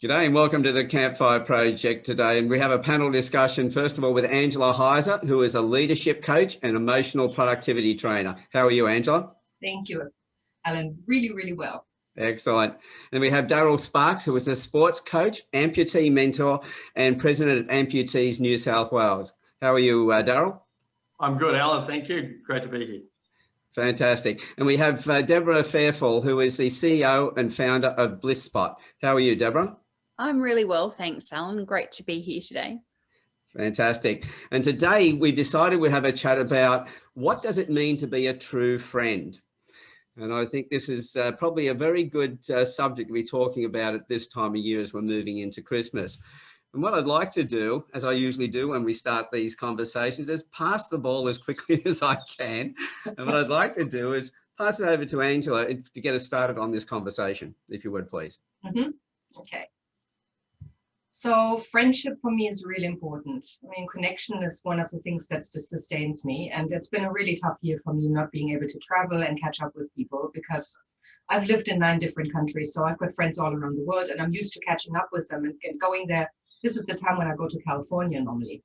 G'day and welcome to the Campfire Project today. And we have a panel discussion, first of all, with Angela Heise, who is a leadership coach and emotional productivity trainer. How are you, Angela? Thank you, Alan. Really, really well. Excellent. And we have Darrel Sparks, who is a sports coach, amputee mentor, and president of Amputees New South Wales. How are you, Darrel? I'm good, Alan. Thank you. Great to be here. Fantastic. And we have Deborah Farfull, who is the CEO and founder of Bliss Spot. How are you, Deborah? I'm really well, thanks, Alan. Great to be here today. Fantastic. And today we decided we'd have a chat about what does it mean to be a true friend? And I think this is probably a very good subject to be talking about at this time of year as we're moving into Christmas. And what I'd like to do, as I usually do when we start these conversations, is pass the ball as quickly as I can. And what I'd like to do is pass it over to Angela to get us started on this conversation, if you would, please. Okay. So friendship for me is really important. I mean, connection is one of the things that just sustains me. And it's been a really tough year for me not being able to travel and catch up with people because I've lived in 9 different countries. So I've got friends all around the world and I'm used to catching up with them and going there. This is the time when I go to California normally.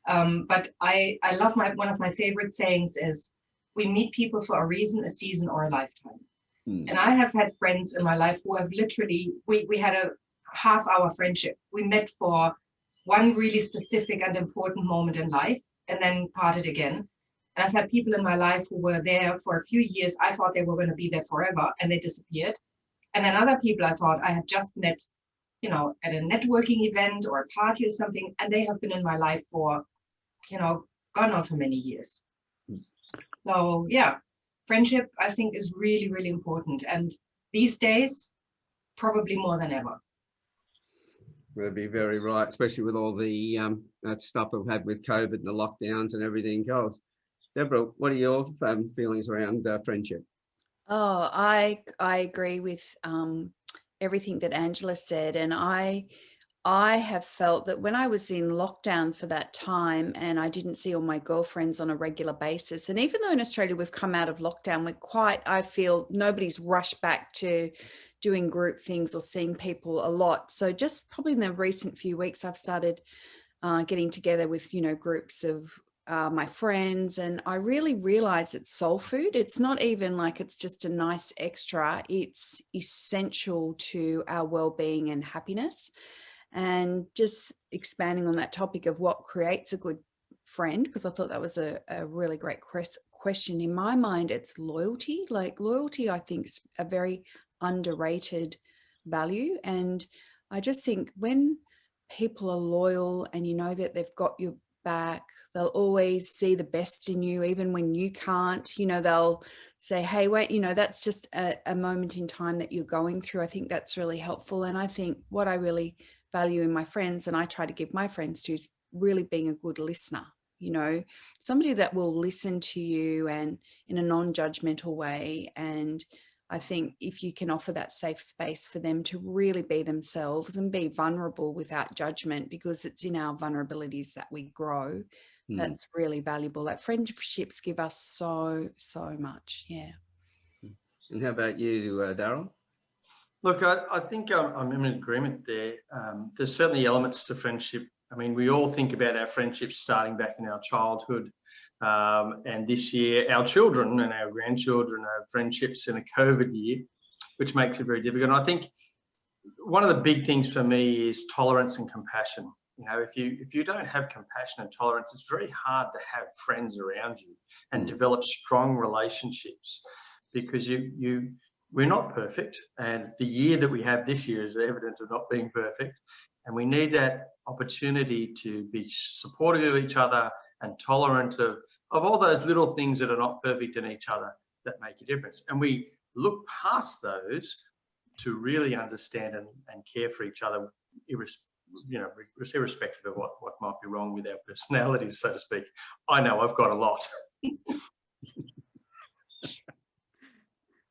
But I love one of my favorite sayings is, we meet people for a reason, a season, or a lifetime. And I have had friends in my life who have literally, we had a half-hour friendship. We met for one really specific and important moment in life and then parted again. And I've had people in my life who were there for a few years. I thought they were going to be there forever and they disappeared. And then other people I thought I had just met, you know, at a networking event or a party or something, and they have been in my life for, you know, God knows how many years. So yeah, friendship I think is really, really important. And these days, probably more than ever. That'd be very right, especially with all the stuff we've had with COVID and the lockdowns and everything else. Deborah, what are your feelings around friendship? Oh, I agree with everything that Angela said. And I have felt that when I was in lockdown for that time and I didn't see all my girlfriends on a regular basis, and even though in Australia we've come out of lockdown, I feel nobody's rushed back to doing group things or seeing people a lot. So just probably in the recent few weeks, I've started getting together with, you know, groups of my friends, and I really realize it's soul food. It's not even like it's just a nice extra. It's essential to our well-being and happiness. And just expanding on that topic of what creates a good friend, because I thought that was a really great question. In my mind, it's loyalty. Like loyalty, I think, is a very underrated value. And I just think when people are loyal and you know that they've got your back, they'll always see the best in you, even when you can't. You know, they'll say, hey, wait, you know, that's just a moment in time that you're going through. I think that's really helpful. And I think what I really value in my friends, and I try to give my friends to, is really being a good listener. You know, somebody that will listen to you and in a non-judgmental way. And I think if you can offer that safe space for them to really be themselves and be vulnerable without judgment, because it's in our vulnerabilities that we grow, that's really valuable. Like friendships give us so much. Yeah. And how about you, Darrel? Look, I think I'm in agreement there. There's certainly elements to friendship. I mean, we all think about our friendships starting back in our childhood. And this year, our children and our grandchildren have friendships in a COVID year, which makes it very difficult. And I think one of the big things for me is tolerance and compassion. You know, if you don't have compassion and tolerance, it's very hard to have friends around you and develop strong relationships, because we're not perfect. And the year that we have this year is evidence of not being perfect. And we need that opportunity to be supportive of each other and tolerant of all those little things that are not perfect in each other that make a difference. And we look past those to really understand and care for each other, irrespective of what might be wrong with our personalities, so to speak. I know I've got a lot.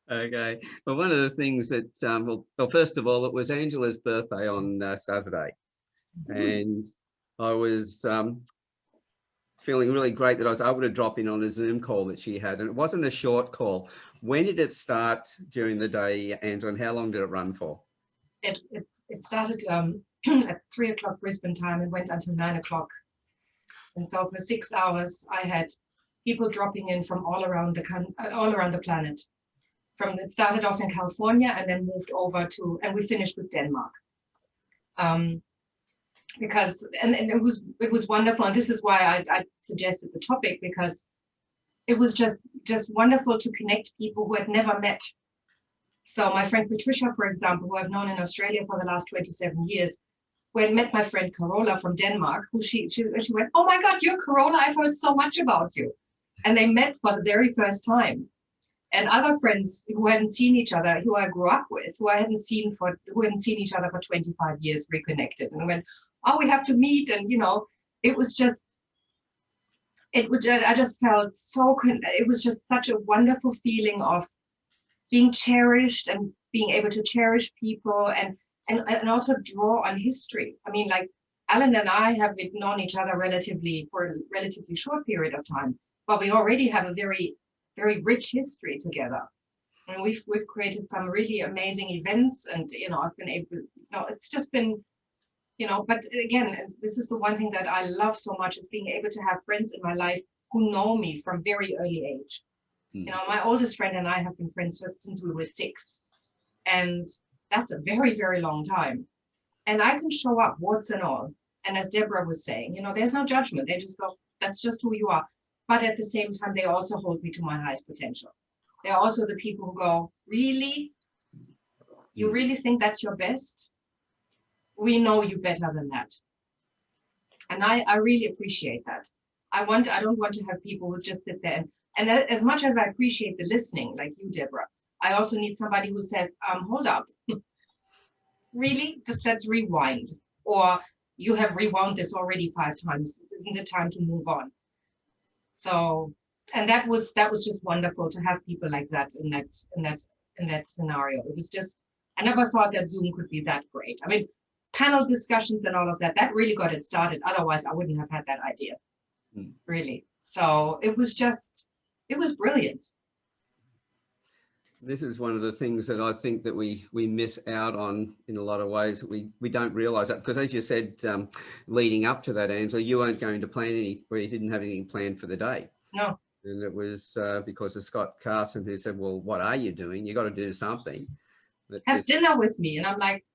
Okay. Well, one of the things that, well, first of all, it was Angela's birthday on Saturday. And I was feeling really great that I was able to drop in on a Zoom call that she had. And it wasn't a short call. When did it start during the day, Angela, and how long did it run for? It started at 3 o'clock Brisbane time and went until 9 o'clock. And so for 6 hours, I had people dropping in from all around the planet. It started off in California and then moved over to, and we finished with Denmark. Because it was wonderful, and this is why I suggested the topic, because it was just wonderful to connect people who had never met. So my friend Patricia, for example, who I've known in Australia for the last 27 years, who had met my friend Carola from Denmark, who she went, "Oh my God, you're Carola, I've heard so much about you." And they met for the very first time. And other friends who hadn't seen each other, who I grew up with, who hadn't seen each other for 25 years, reconnected and went, "Oh, we have to meet." And, it was just, I just felt it was just such a wonderful feeling of being cherished and being able to cherish people and also draw on history. I mean, like Alan and I have known each other for a relatively short period of time, but we already have a very, very rich history together. And we've created some really amazing events, and I've been able, it's just been, but again, this is the one thing that I love so much, is being able to have friends in my life who know me from very early age. My oldest friend and I have been friends since we were 6, and that's a very, very long time. And I can show up, warts and all. And as Deborah was saying, there's no judgment. They just go, that's just who you are. But at the same time, they also hold me to my highest potential. They're also the people who go, "Really? You really think that's your best? We know you better than that." And I really appreciate that. I don't want to have people who just sit there and as much as I appreciate the listening, like you, Deborah, I also need somebody who says, "Hold up, really? Just let's rewind." Or, "You have rewound this already 5 times. Isn't it time to move on?" So, and that was just wonderful to have people like that in that scenario. It was just, I never thought that Zoom could be that great. I mean, panel discussions and all of that really got it started. Otherwise, I wouldn't have had that idea, really. So it was brilliant. This is one of the things that I think that we miss out on in a lot of ways. We don't realise that, because as you said, leading up to that, Angela, you weren't going to plan you didn't have anything planned for the day. No. And it was because of Scott Carson, who said, "Well, what are you doing? You got to do something. Have dinner with me." And I'm like,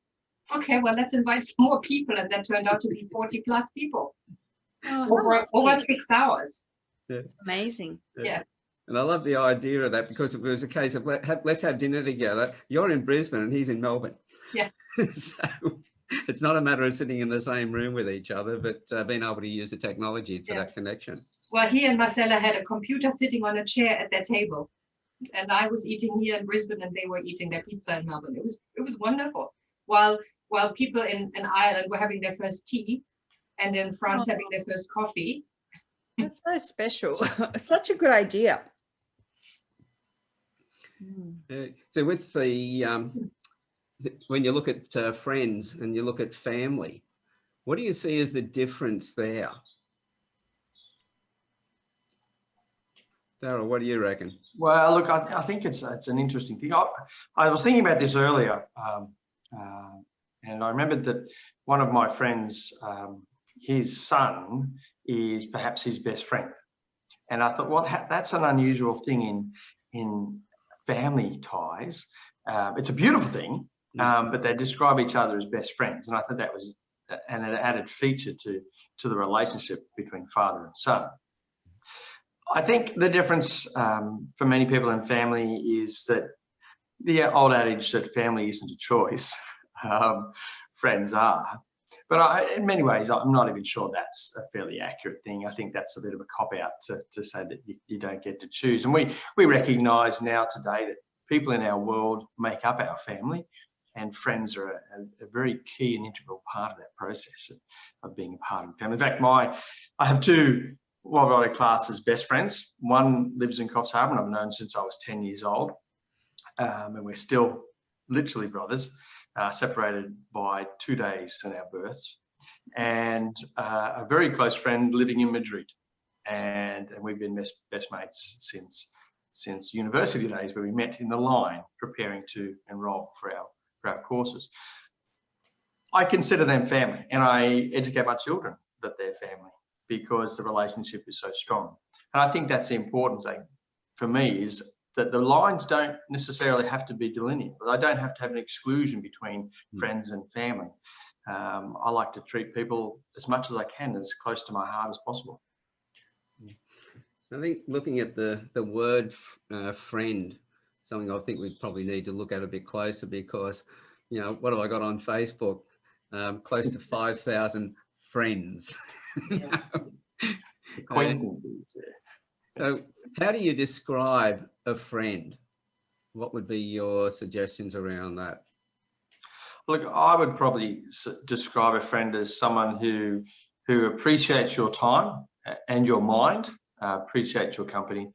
"Okay, well, let's invite some more people." And that turned out to be 40 plus people over 6 hours. Yeah. Amazing. Yeah. And I love the idea of that, because it was a case of let's have dinner together. You're in Brisbane and he's in Melbourne. Yeah. So it's not a matter of sitting in the same room with each other, but being able to use the technology for that connection. Well, he and Marcella had a computer sitting on a chair at their table, and I was eating here in Brisbane and they were eating their pizza in Melbourne. It was wonderful. While people in Ireland were having their first tea, and in France having their first coffee. That's so special. Such a good idea. So with when you look at friends and you look at family, what do you see as the difference there? Darrel, what do you reckon? Well, look, I think it's an interesting thing. I was thinking about this earlier, and I remembered that one of my friends, his son is perhaps his best friend. And I thought, well, that's an unusual thing in family ties. It's a beautiful thing, but they describe each other as best friends. And I thought that was an added feature to the relationship between father and son. I think the difference for many people in family is that the old adage that family isn't a choice, friends are. But in many ways, I'm not even sure that's a fairly accurate thing. I think that's a bit of a cop-out to say that you don't get to choose. And we recognise now today that people in our world make up our family, and friends are a very key and integral part of that process of being a part of the family. In fact, I have 2 what I would class as best friends. One lives in Coffs Harbour, and I've known since I was 10 years old. And we're still literally brothers, separated by 2 days in our births. And a very close friend living in Madrid. And we've been best mates since university days, where we met in the line preparing to enrol for our courses. I consider them family, and I educate my children that they're family because the relationship is so strong. And I think that's the important thing for me, is that the lines don't necessarily have to be delineated. I don't have to have an exclusion between friends and family. I like to treat people as much as I can, as close to my heart as possible. I think looking at the word friend, something I think we probably need to look at a bit closer, because, you know, what have I got on Facebook? Close to 5,000 friends. Acquaintances. So how do you describe a friend? What would be your suggestions around that? Look, I would probably describe a friend as someone who appreciates your time and your mind, appreciates your company,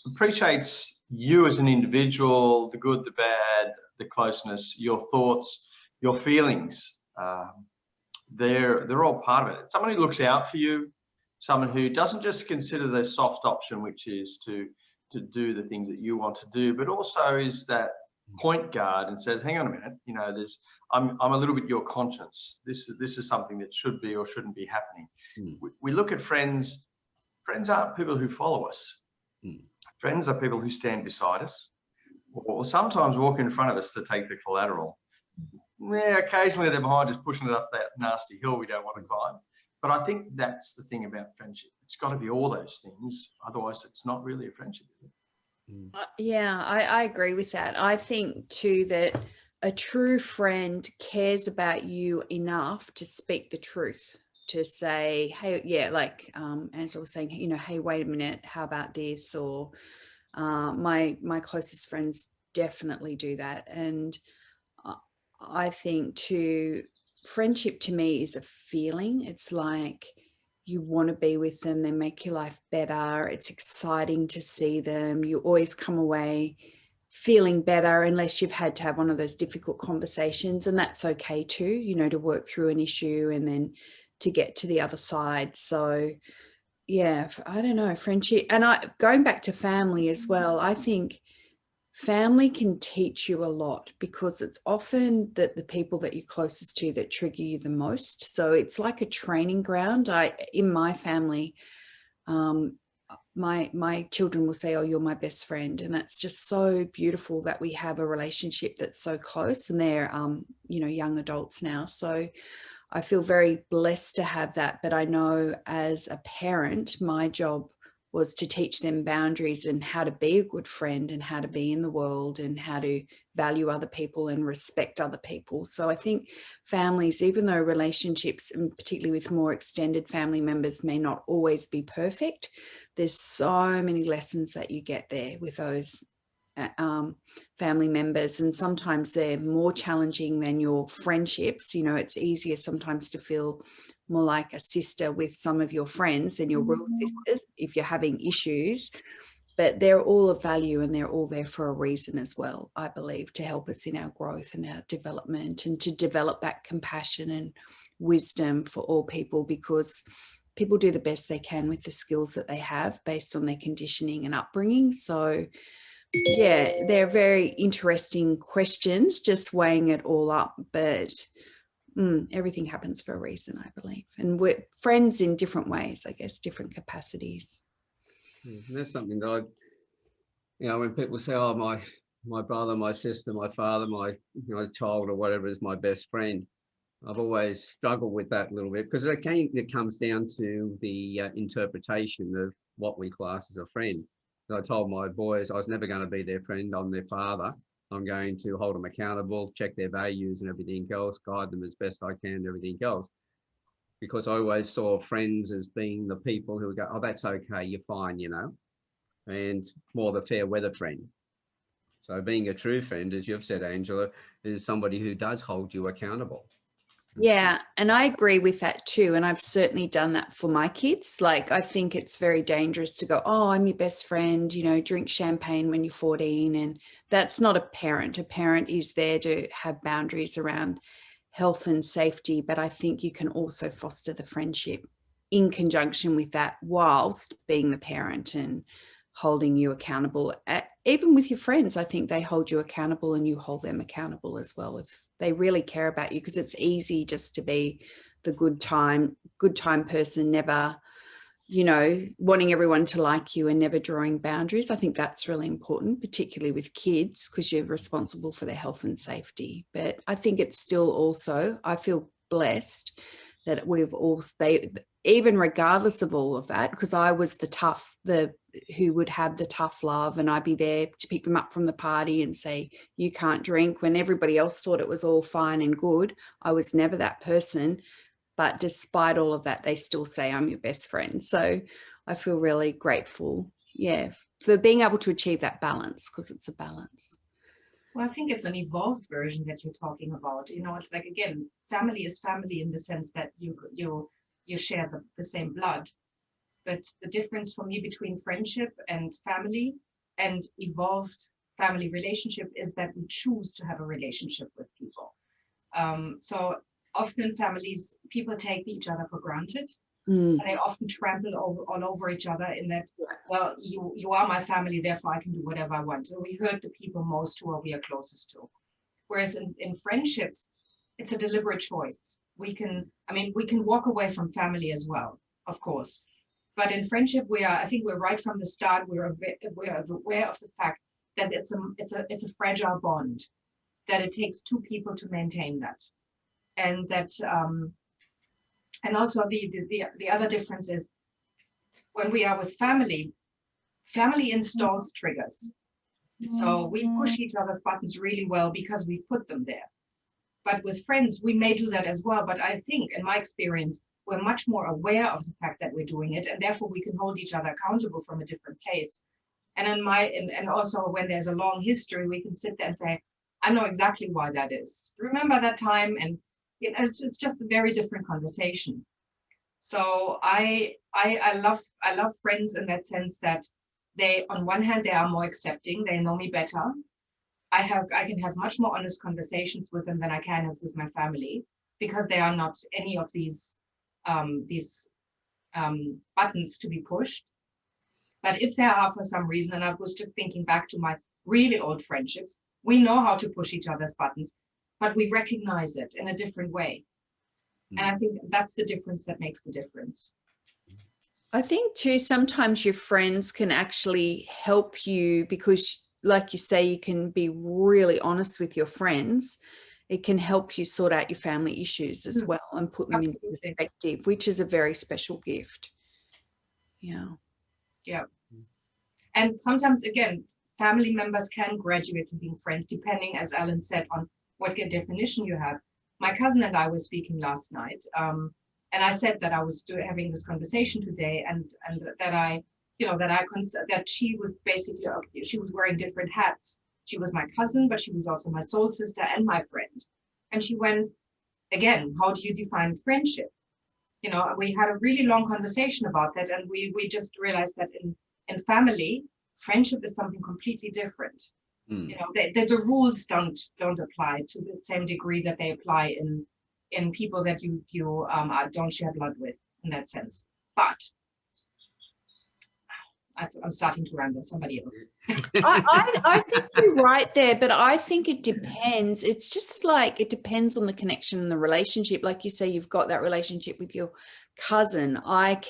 appreciates you as an individual, the good, the bad, the closeness, your thoughts, your feelings. They're all part of it. Someone who looks out for you, someone who doesn't just consider the soft option, which is to do the things that you want to do, but also is that point guard and says, hang on a minute, you know, I'm a little bit your conscience. This is something that should be or shouldn't be happening. We look at friends. Friends aren't people who follow us. Friends are people who stand beside us, or sometimes walk in front of us to take the collateral. Yeah, occasionally they're behind us pushing it up that nasty hill we don't want to climb. But I think that's the thing about friendship. It's got to be all those things. Otherwise, it's not really a friendship, is it? Yeah, I agree with that. I think too that a true friend cares about you enough to speak the truth, to say, hey, yeah, like Angela was saying, you know, hey, wait a minute, how about this? Or my closest friends definitely do that. And I think too, friendship to me is a feeling. It's like you want to be with them. They make your life better. It's exciting to see them. You always come away feeling better, unless you've had to have one of those difficult conversations. And that's okay too, you know, to work through an issue and then to get to the other side. So yeah, I don't know, friendship. And going back to family as well, I think family can teach you a lot, because it's often that the people that you're closest to that trigger you the most. So it's like a training ground. In my family, my children will say, oh, you're my best friend. And that's just so beautiful that we have a relationship that's so close, and they're, you know, young adults now. So I feel very blessed to have that. But I know as a parent, my job was to teach them boundaries and how to be a good friend and how to be in the world and how to value other people and respect other people. So I think families, even though relationships, and particularly with more extended family members, may not always be perfect, there's so many lessons that you get there with those family members. And sometimes they're more challenging than your friendships. You know, it's easier sometimes to feel more like a sister with some of your friends than your real sisters if you're having issues, but they're all of value, and they're all there for a reason as well, I believe, to help us in our growth and our development, and to develop that compassion and wisdom for all people, because people do the best they can with the skills that they have based on their conditioning and upbringing. So yeah, they're very interesting questions, just weighing it all up, but everything happens for a reason, I believe. And we're friends in different ways, I guess, different capacities. That's something that you know, when people say, oh, my brother, my sister, my father, my child or whatever is my best friend, I've always struggled with that a little bit, because it comes down to the interpretation of what we class as a friend. So I told my boys I was never going to be their friend. I'm their father. I'm going to hold them accountable, check their values and everything else, guide them as best I can, everything else. Because I always saw friends as being the people who would go, oh, that's okay, you're fine, you know, and more the fair weather friend. So being a true friend, as you've said, Angela, is somebody who does hold you accountable. Yeah, and I agree with that too. And I've certainly done that for my kids. Like, I think it's very dangerous to go, oh, I'm your best friend, you know, drink champagne when you're 14. And that's not a parent. A parent is there to have boundaries around health and safety. But I think you can also foster the friendship in conjunction with that whilst being the parent and holding you accountable. Even with your friends, I think they hold you accountable and you hold them accountable as well, if they really care about you, because it's easy just to be the good time person, never, you know, wanting everyone to like you and never drawing boundaries. I think that's really important, particularly with kids, because you're responsible for their health and safety. But I think it's still also, I feel blessed that even regardless of all of that, because I was who would have the tough love, and I'd be there to pick them up from the party and say, you can't drink, when everybody else thought it was all fine and good. I was never that person. But despite all of that, they still say I'm your best friend. So I feel really grateful, for being able to achieve that balance, because it's a balance. Well, I think it's an evolved version that you're talking about. You know, it's like, again, family is family in the sense that you share the same blood. But the difference for me between friendship and family and evolved family relationship is that we choose to have a relationship with people. So often families, people take each other for granted. And they often trample all over each other in that, well, you are my family, therefore I can do whatever I want. So we hurt the people most who we are closest to. Whereas in friendships, it's a deliberate choice. We can walk away from family as well, of course. But in friendship, I think we're right from the start, we're aware of the fact that it's a fragile bond, that it takes two people to maintain that. And that and also the other difference is when we are with family installs triggers. So we push each other's buttons really well because we put them there. But with friends, we may do that as well. But I think, in my experience, we're much more aware of the fact that we're doing it, and therefore we can hold each other accountable from a different place. And and also when there's a long history, we can sit there and say, I know exactly why that is. Remember that time? And it's just a very different conversation. So I love friends in that sense that they, on one hand, they are more accepting. They know me better. I can have much more honest conversations with them than I can have with my family, because they are not any of these buttons to be pushed. But if there are, for some reason, and I was just thinking back to my really old friendships, we know how to push each other's buttons, but we recognize it in a different way. And I think that's the difference that makes the difference. I think too, sometimes your friends can actually help you because, like you say, you can be really honest with your friends. It can help you sort out your family issues as well and put them into perspective, which is a very special gift. Yeah. And sometimes, again, family members can graduate to being friends, depending, as Ellen said, on what definition you have. My cousin and I were speaking last night, and I said that I was having this conversation today, and that that she was basically, she was wearing different hats. She was my cousin, but she was also my soul sister and my friend. And she went, again, how do you define friendship? You know, we had a really long conversation about that, and we just realized that in family, friendship is something completely different. You know, the rules don't apply to the same degree that they apply in people that you don't share blood with, in that sense. But I'm starting to ramble. Somebody else. I think you're right there, but I think it depends. It's just like, it depends on the connection and the relationship. Like you say, you've got that relationship with your cousin. I've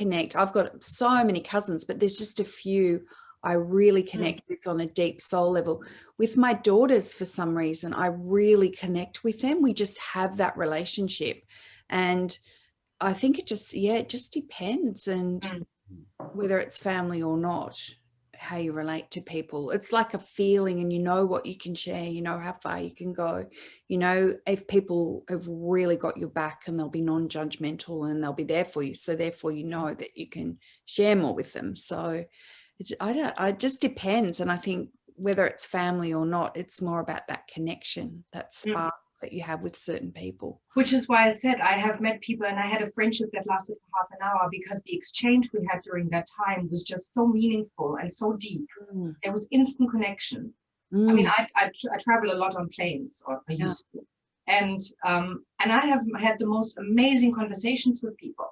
got so many cousins, but there's just a few I really connect with on a deep soul level. With my daughters, for some reason, I really connect with them. We just have that relationship. And I think it just depends. And whether it's family or not, how you relate to people, it's like a feeling, and you know what you can share, you know how far you can go, you know, if people have really got your back and they'll be non-judgmental and they'll be there for you. So therefore, you know that you can share more with them. So it just depends. And I think whether it's family or not, it's more about that connection, that spark that you have with certain people. Which is why I said I have met people, and I had a friendship that lasted for half an hour, because the exchange we had during that time was just so meaningful and so deep. There was instant connection. I mean, I travel a lot on planes, or I used to. And I have had the most amazing conversations with people.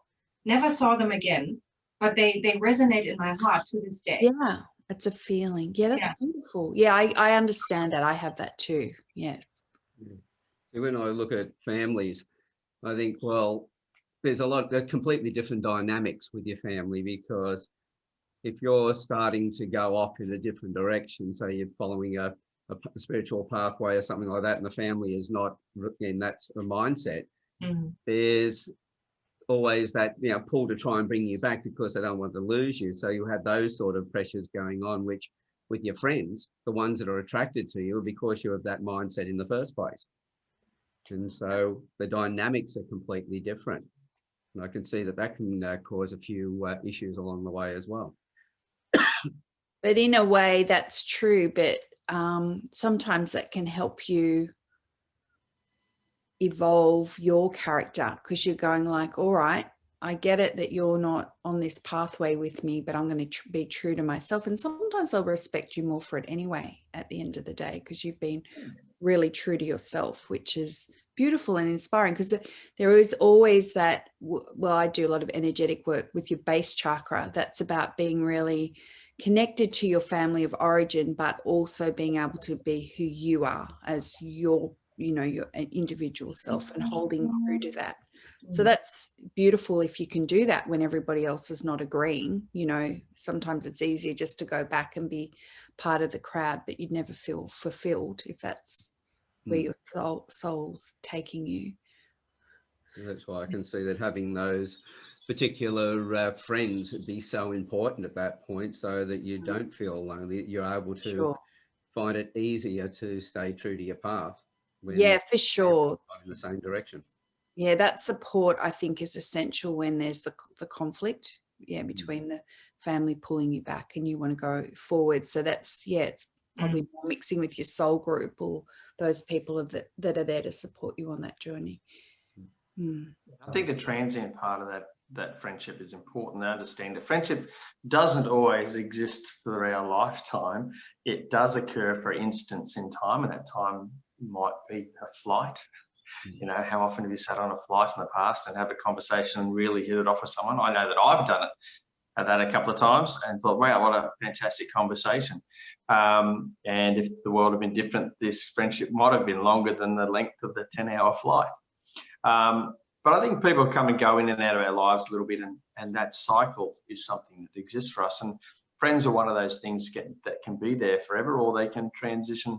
Never saw them again, but they resonate in my heart to this day. Yeah. It's a feeling. Yeah, that's Yeah. beautiful. Yeah, I understand that. I have that too. Yeah. When I look at families, I think, well, there's a lot of completely different dynamics with your family, because if you're starting to go off in a different direction, so you're following a spiritual pathway or something like that, and the family is not, and that's the mindset, there's always that, you know, pull to try and bring you back because they don't want to lose you. So you have those sort of pressures going on, which with your friends, the ones that are attracted to you, are because you have that mindset in the first place. And so the dynamics are completely different. And I can see that that can cause a few issues along the way as well. But in a way, that's true. But sometimes that can help you evolve your character, because you're going like, all right, I get it that you're not on this pathway with me, but I'm going to be true to myself. And sometimes they'll respect you more for it anyway at the end of the day, because you've been really true to yourself, which is beautiful and inspiring. Because there is always that, well, I do a lot of energetic work with your base chakra. That's about being really connected to your family of origin, but also being able to be who you are as your, you know, your individual self, and holding true to that. So that's beautiful if you can do that when everybody else is not agreeing. You know, sometimes it's easier just to go back and be part of the crowd, but you'd never feel fulfilled if that's where your soul's taking you. So that's why I can see that having those particular friends would be so important at that point, so that you don't feel lonely. You're able to find it easier to stay true to your path. Yeah, for sure. In the same direction. Yeah, that support, I think, is essential when there's the conflict, between the family pulling you back and you want to go forward. So that's, it's probably more mixing with your soul group or those people that are there to support you on that journey. I think the transient part of that friendship is important. I understand that friendship doesn't always exist for our lifetime. It does occur for instance in time, and that time might be a flight. You know, how often have you sat on a flight in the past and have a conversation and really hit it off with someone? I know that I've done it, that a couple of times, and thought, wow, what a fantastic conversation. And if the world had been different, this friendship might have been longer than the length of the 10-hour flight. But I think people come and go in and out of our lives a little bit, and that cycle is something that exists for us. And friends are one of those things that can be there forever, or they can transition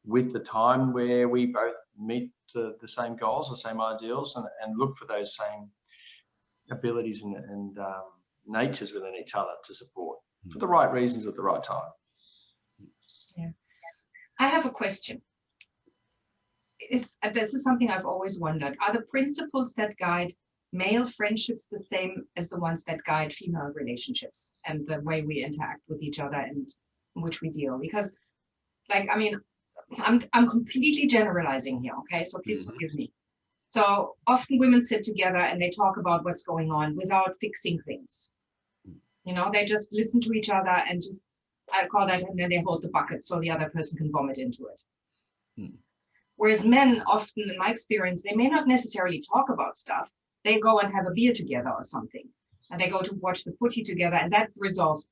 with the time, where we both meet the same goals, the same ideals, and look for those same abilities and natures within each other to support for the right reasons at the right time. Yeah. I have a question. This is something I've always wondered. Are the principles that guide male friendships the same as the ones that guide female relationships and the way we interact with each other and in which we deal? Because, like, I mean, I'm completely generalizing here, okay? So please forgive me. So often women sit together and they talk about what's going on without fixing things. You know, they just listen to each other and just, I call that, and then they hold the bucket so the other person can vomit into it. Whereas men often, in my experience, they may not necessarily talk about stuff. They go and have a beer together or something, and they go to watch the footy together, and that resolves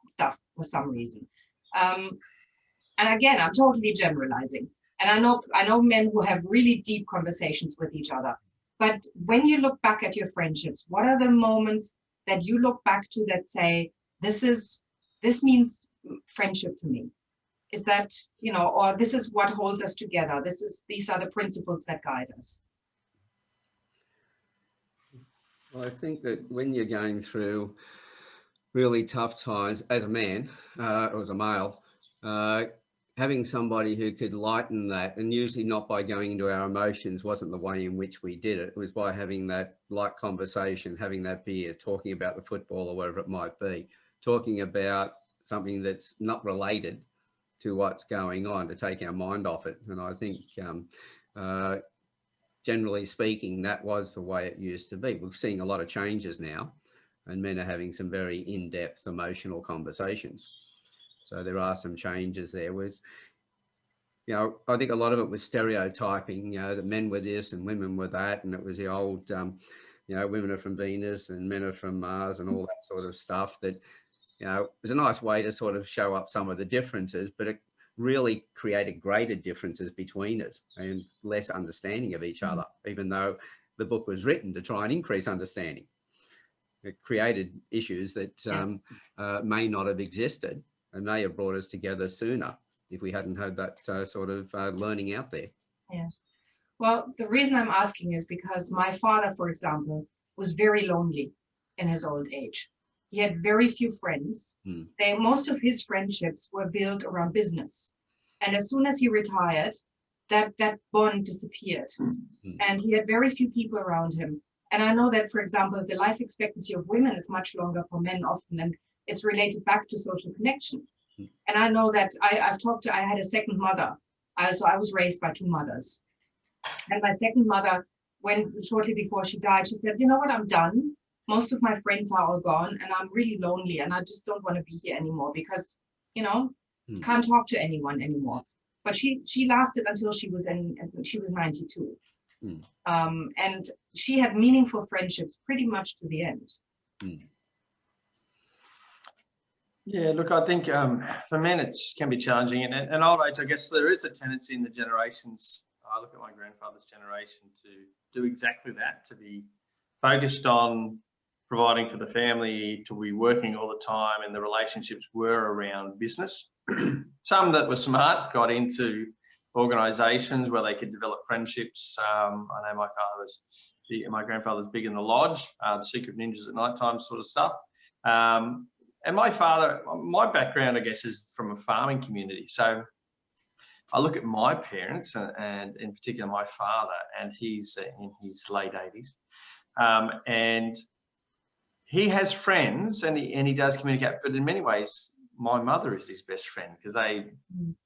stuff for some reason. And again, I'm totally generalizing. And I know men who have really deep conversations with each other. But when you look back at your friendships, what are the moments that you look back to that say, this means friendship to me? Is that, you know, or this is what holds us together. These are the principles that guide us. Well, I think that when you're going through really tough times as a man or as a male, having somebody who could lighten that, and usually not by going into our emotions, wasn't the way in which we did it. It was by having that light conversation, having that beer, talking about the football or whatever it might be, talking about something that's not related to what's going on, to take our mind off it. And I think generally speaking, that was the way it used to be. We're seeing a lot of changes now, and men are having some very in-depth emotional conversations. So there are some changes there. You know, I think a lot of it was stereotyping, you know, that men were this and women were that. And it was the old, you know, women are from Venus and men are from Mars and all that sort of stuff, that you know, it was a nice way to sort of show up some of the differences, but it really created greater differences between us and less understanding of each other, even though the book was written to try and increase understanding. It created issues that may not have existed and may have brought us together sooner if we hadn't had that sort of learning out there. Yeah. Well, the reason I'm asking is because my father, for example, was very lonely in his old age. He had very few friends. Most of his friendships were built around business. And as soon as he retired, that bond disappeared. And he had very few people around him. And I know that, for example, the life expectancy of women is much longer for men often, and it's related back to social connection. And I know that I had a second mother. So I was raised by two mothers. And my second mother, shortly before she died, she said, you know what, I'm done. Most of my friends are all gone and I'm really lonely and I just don't want to be here anymore because, you know, can't talk to anyone anymore. But she lasted until she was 92. And she had meaningful friendships pretty much to the end. Yeah, look, I think for men it can be challenging, and old age, I guess there is a tendency in the generations. I look at my grandfather's generation to do exactly that, to be focused on providing for the family, to be working all the time, and the relationships were around business. Some that were smart got into organisations where they could develop friendships. I know my grandfather was big in the lodge, the secret ninjas at night time sort of stuff. And my background, I guess, is from a farming community. So I look at my parents and in particular my father, and he's in his late 80s. And he has friends and he does communicate, but in many ways, my mother is his best friend because they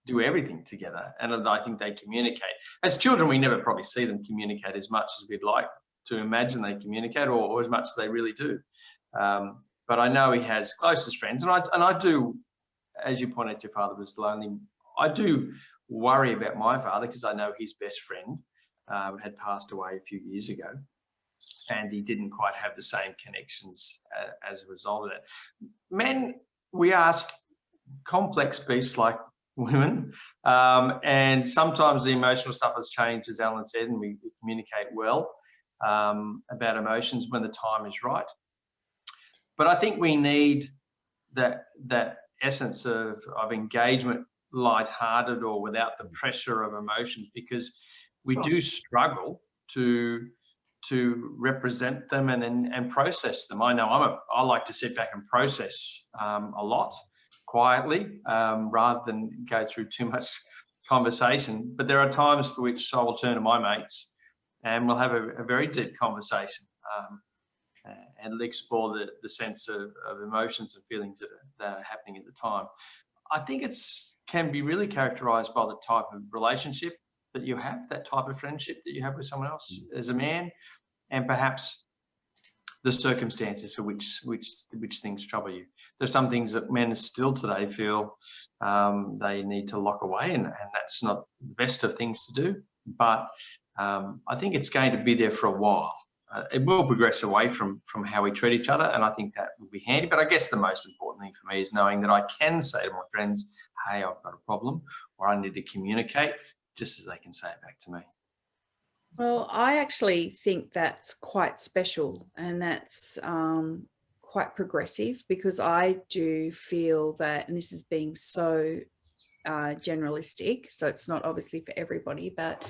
do everything together. And I think they communicate. As children, we never probably see them communicate as much as we'd like to imagine they communicate, or as much as they really do. But I know he has closest friends. And I do, as you pointed out, your father was lonely. I do worry about my father because I know his best friend had passed away a few years ago. And he didn't quite have the same connections as a result of that. Men, we are complex beasts like women. And sometimes the emotional stuff has changed, as Alan said, and we communicate well about emotions when the time is right. But I think we need that essence of engagement, lighthearted or without the pressure of emotions, because we do struggle to represent them and process them. I know I like to sit back and process a lot quietly rather than go through too much conversation. But there are times for which I will turn to my mates and we'll have a very deep conversation and explore the sense of emotions and feelings that are happening at the time. I think can be really characterized by the type of relationship that you have, that type of friendship that you have with someone else as a man, and perhaps the circumstances for which things trouble you. There's some things that men still today feel they need to lock away, and that's not the best of things to do. But I think it's going to be there for a while. It will progress away from how we treat each other, and I think that will be handy. But I guess the most important thing for me is knowing that I can say to my friends, hey, I've got a problem, or I need to communicate, just as they can say it back to me. Well, I actually think that's quite special, and that's quite progressive, because I do feel that, and this is being so generalistic, so it's not obviously for everybody, but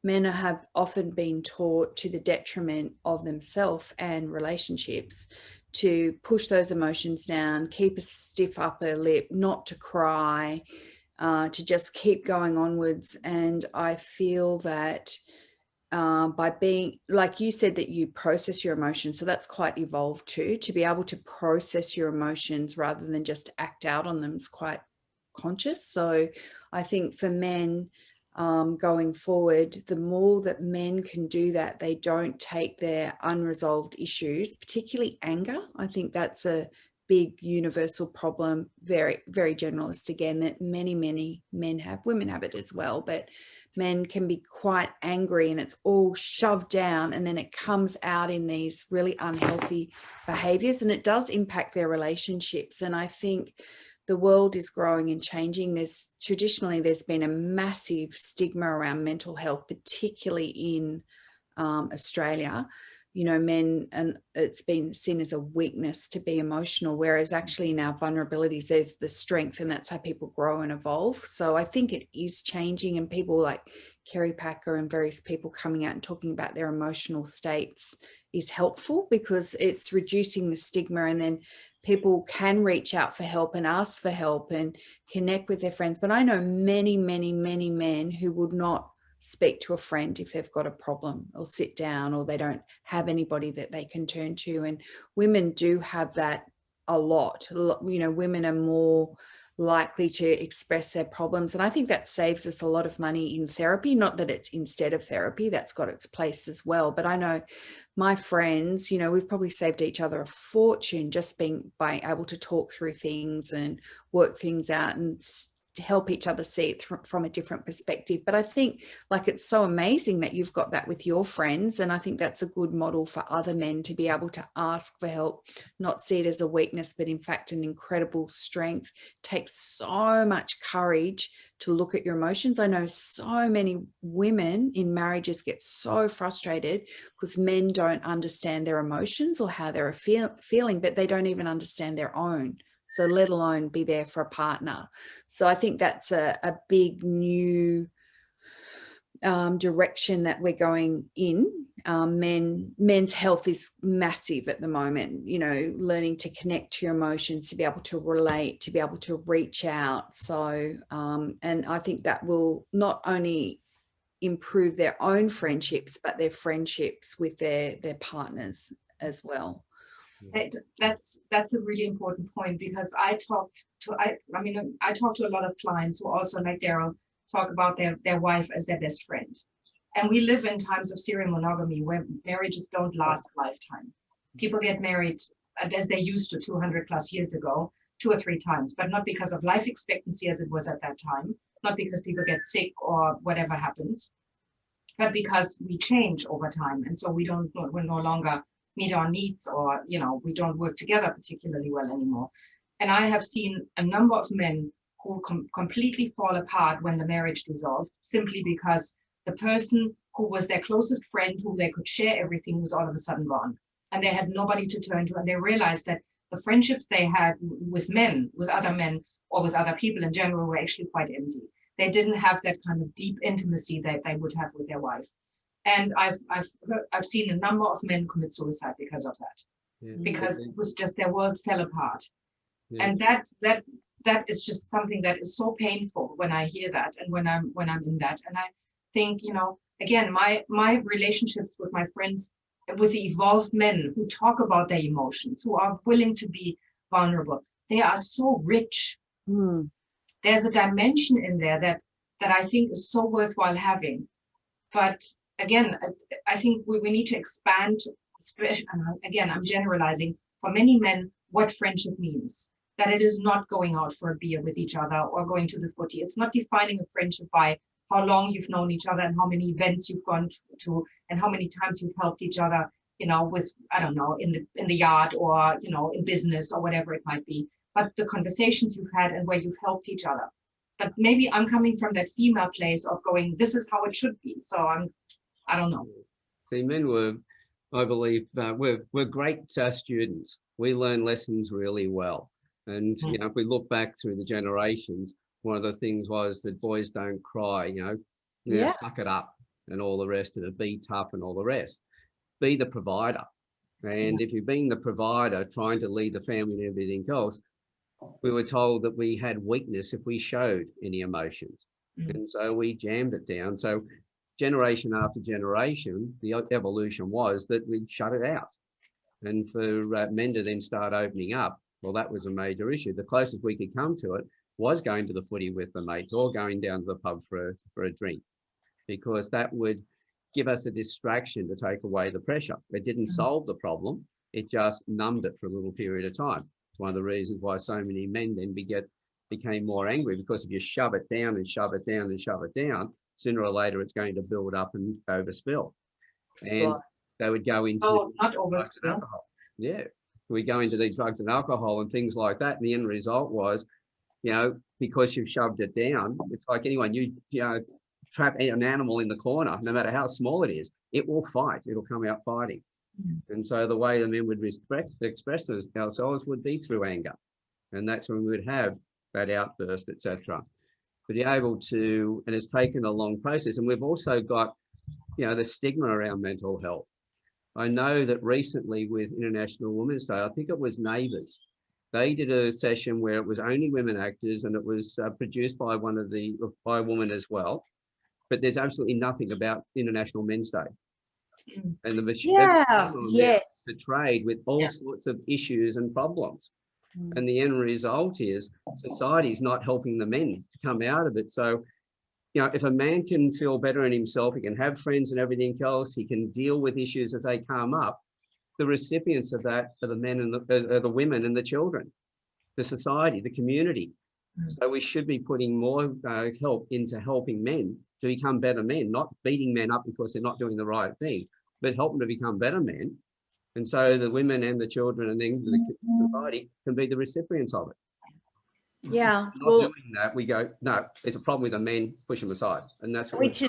men have often been taught, to the detriment of themselves and relationships, to push those emotions down, keep a stiff upper lip, not to cry, to just keep going onwards. And I feel that by being, like you said, that you process your emotions, so that's quite evolved too, to be able to process your emotions rather than just act out on them is quite conscious. So I think for men, going forward, the more that men can do that, they don't take their unresolved issues, particularly anger. I think that's a big universal problem, very, very generalist again, that many men have. Women have it as well, but men can be quite angry and it's all shoved down, and then it comes out in these really unhealthy behaviors, and it does impact their relationships. And I think the world is growing and changing. There's been a massive stigma around mental health, particularly in Australia. You know, men, and it's been seen as a weakness to be emotional, whereas actually in our vulnerabilities, there's the strength, and that's how people grow and evolve. So I think it is changing, and people like Kerry Packer and various people coming out and talking about their emotional states is helpful, because it's reducing the stigma, and then people can reach out for help and ask for help and connect with their friends. But I know many men who would not speak to a friend if they've got a problem, or sit down, or they don't have anybody that they can turn to. And women do have that a lot. You know, women are more likely to express their problems, and I think that saves us a lot of money in therapy. Not that it's instead of therapy, that's got its place as well, but I know my friends, you know, we've probably saved each other a fortune just being by able to talk through things and work things out and to help each other see it from a different perspective. But I think, like, it's so amazing that you've got that with your friends, and I think that's a good model for other men to be able to ask for help, not see it as a weakness, but in fact an incredible strength. It takes so much courage to look at your emotions. I know so many women in marriages get so frustrated because men don't understand their emotions or how they're feeling, but they don't even understand their own. So let alone be there for a partner. So I think that's a big new direction that we're going in. Men's health is massive at the moment, you know, learning to connect to your emotions, to be able to relate, to be able to reach out. So, and I think that will not only improve their own friendships, but their friendships with their partners as well. That's a really important point, because I talk to a lot of clients who also, like Darrel, talk about their wife as their best friend. And we live in times of serial monogamy where marriages don't last a lifetime. People get married as they used to 200 plus years ago, 2 or 3 times, but not because of life expectancy as it was at that time, not because people get sick or whatever happens, but because we change over time. And so we're no longer meet our needs, or, you know, we don't work together particularly well anymore. And I have seen a number of men who completely fall apart when the marriage dissolved, simply because the person who was their closest friend, who they could share everything, was all of a sudden gone. And they had nobody to turn to. And they realized that the friendships they had with men, with other men, or with other people in general, were actually quite empty. They didn't have that kind of deep intimacy that they would have with their wife. And I've seen a number of men commit suicide because of that, because it was just, their world fell apart. Yeah. And that is just something that is so painful when I hear that, and when I'm in that. And I think, you know, again, my relationships with my friends, with the evolved men who talk about their emotions, who are willing to be vulnerable, they are so rich. There's a dimension in there that I think is so worthwhile having. But again, I think we need to expand, again, I'm generalizing, for many men, what friendship means. That it is not going out for a beer with each other or going to the footy. It's not defining a friendship by how long you've known each other and how many events you've gone to and how many times you've helped each other, you know, with, I don't know, in the yard, or, you know, in business, or whatever it might be. But the conversations you've had and where you've helped each other. But maybe I'm coming from that female place of going, this is how it should be. So I don't know. See, men were, I believe, we're great students. We learn lessons really well. And, you know, if we look back through the generations, one of the things was that boys don't cry, you know, suck it up and all the rest of it, be tough and all the rest. Be the provider. And if you're being the provider, trying to lead the family and everything else, we were told that we had weakness if we showed any emotions. And so we jammed it down. So generation after generation, the evolution was that we'd shut it out. And for men to then start opening up, well, that was a major issue. The closest we could come to it was going to the footy with the mates, or going down to the pub for a drink, because that would give us a distraction to take away the pressure. It didn't solve the problem. It just numbed it for a little period of time. one of the reasons why so many men then became more angry, because if you shove it down and shove it down and shove it down, sooner or later it's going to build up and overspill. And they would go into not drugs and alcohol. Yeah, we go into these drugs and alcohol and things like that. And the end result was, you know, because you've shoved it down, it's like anyone, you know, trap an animal in the corner, no matter how small it is, it will fight. It'll come out fighting. And so the way the men would express themselves would be through anger. And that's when we would have that outburst, etc. But you're able to, and it's taken a long process. And we've also got, you know, the stigma around mental health. I know that recently with International Women's Day, I think it was Neighbours, they did a session where it was only women actors, and it was produced by by a woman as well. But there's absolutely nothing about International Men's Day. And the portrayed with all sorts of issues and problems. And the end result is society's not helping the men to come out of it. So, you know, if a man can feel better in himself, he can have friends and everything else, he can deal with issues as they come up, the recipients of that are the men and the women and the children, the society, the community. So we should be putting more help into helping men to become better men, not beating men up because they're not doing the right thing, but help them to become better men. And so the women and the children and then the society can be the recipients of it. Yeah. Not doing that, we go, no, it's a problem with the men, push them aside. And that's what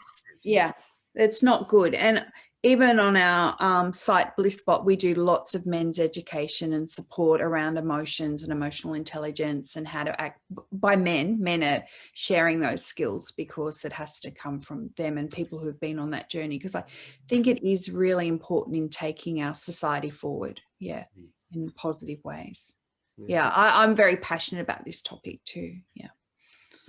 it's not good. And even on our site BlissBot, we do lots of men's education and support around emotions and emotional intelligence and how to act by men. Men are sharing those skills because it has to come from them and people who've been on that journey, because I think it is really important in taking our society forward, in positive ways. I'm very passionate about this topic too.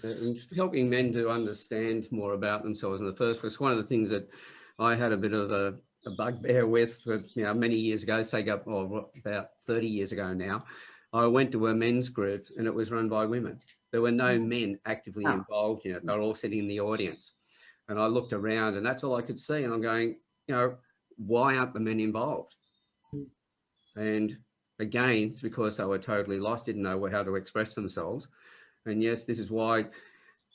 And helping men to understand more about themselves in the first place. One of the things that I had a bit of a bugbear with, you know, many years ago, say about 30 years ago now, I went to a men's group and it was run by women. There were no men actively involved in it. They were all sitting in the audience. And I looked around and that's all I could see. And I'm going, you know, why aren't the men involved? And again, it's because they were totally lost, didn't know how to express themselves. And yes, this is why,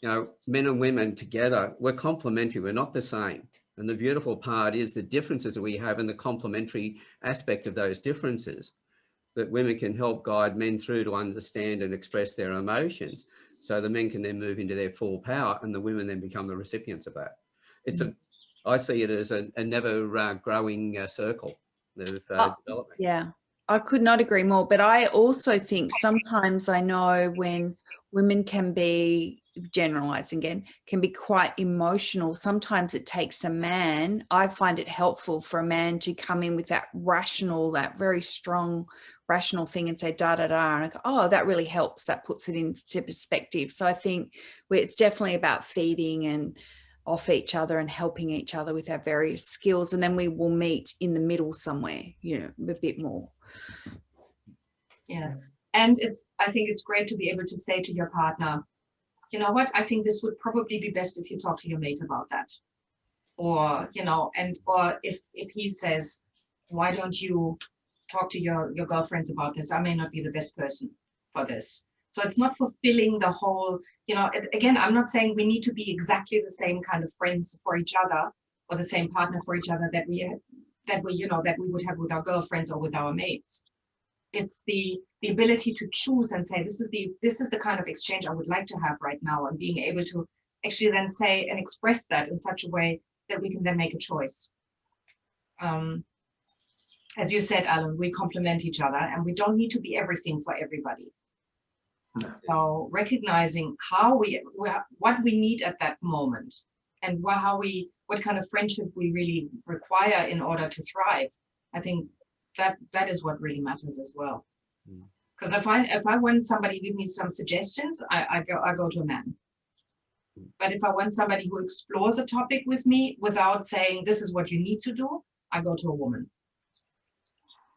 you know, men and women together, we're complementary, we're not the same. And the beautiful part is the differences that we have and the complementary aspect of those differences, that women can help guide men through to understand and express their emotions. So the men can then move into their full power and the women then become the recipients of that. It's I see it as a never growing circle of development. Yeah, I could not agree more. But I also think sometimes I know when women can be, generalizing again, can be quite emotional. Sometimes it takes a man. I find it helpful for a man to come in with that rational, that very strong rational thing and say da da da, and I go, oh, that really helps. That puts it into perspective. So I think it's definitely about feeding and off each other and helping each other with our various skills, and then we will meet in the middle somewhere, you know, a bit more. Yeah. And I think it's great to be able to say to your partner, you know what, I think this would probably be best if you talk to your mate about that. Or, you know, or if he says, why don't you talk to your girlfriends about this? I may not be the best person for this. So it's not fulfilling the whole, you know, again, I'm not saying we need to be exactly the same kind of friends for each other or the same partner for each other that we you know, that we would have with our girlfriends or with our mates. It's the ability to choose and say, this is the kind of exchange I would like to have right now, and being able to actually then say and express that in such a way that we can then make a choice. As you said, Alan, we complement each other and we don't need to be everything for everybody. So recognizing what we need at that moment and what kind of friendship we really require in order to thrive, I think that is what really matters as well. Because if I want somebody to give me some suggestions, I go to a man. But if I want somebody who explores a topic with me without saying this is what you need to do, I go to a woman.